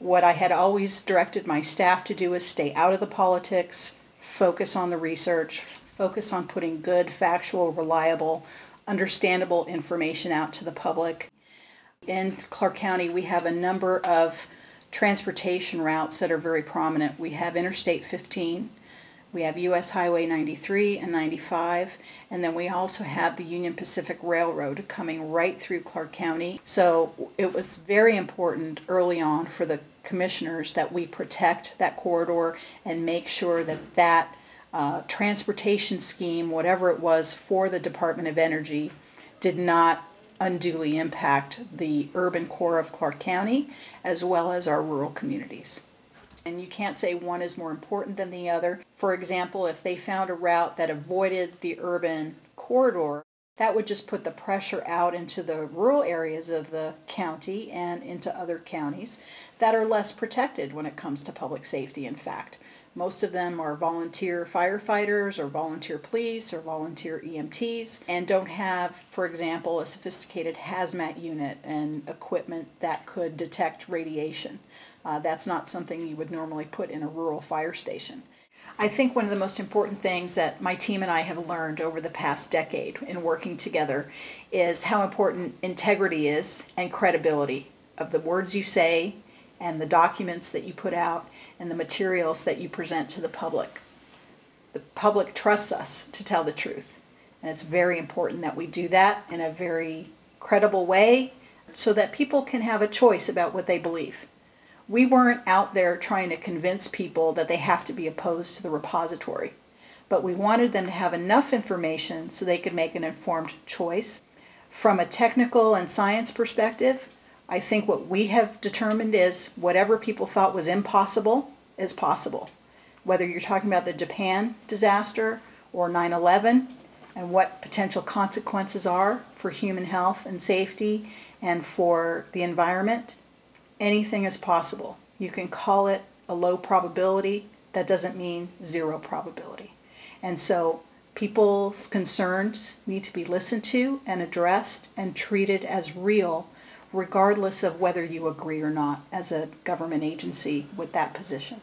What I had always directed my staff to do is stay out of the politics, focus on the research, focus on putting good, factual, reliable, understandable information out to the public. In Clark County, we have a number of transportation routes that are very prominent. We have Interstate 15, we have US Highway 93 and 95, and then we also have the Union Pacific Railroad coming right through Clark County. So it was very important early on for the commissioners that we protect that corridor and make sure that that transportation scheme, whatever it was for the Department of Energy, did not unduly impact the urban core of Clark County as well as our rural communities. And you can't say one is more important than the other. For example, if they found a route that avoided the urban corridor, that would just put the pressure out into the rural areas of the county and into other counties that are less protected when it comes to public safety, in fact. Most of them are volunteer firefighters or volunteer police or volunteer EMTs and don't have, for example, a sophisticated hazmat unit and equipment that could detect radiation. That's not something you would normally put in a rural fire station. I think one of the most important things that my team and I have learned over the past decade in working together is how important integrity is and credibility of the words you say and the documents that you put out and the materials that you present to the public. The public trusts us to tell the truth, and it's very important that we do that in a very credible way so that people can have a choice about what they believe. We weren't out there trying to convince people that they have to be opposed to the repository, but we wanted them to have enough information so they could make an informed choice. From a technical and science perspective, I think what we have determined is whatever people thought was impossible is possible. Whether you're talking about the Japan disaster or 9/11 and what potential consequences are for human health and safety and for the environment, anything is possible. You can call it a low probability. That doesn't mean zero probability. And so people's concerns need to be listened to and addressed and treated as real, regardless of whether you agree or not as a government agency with that position.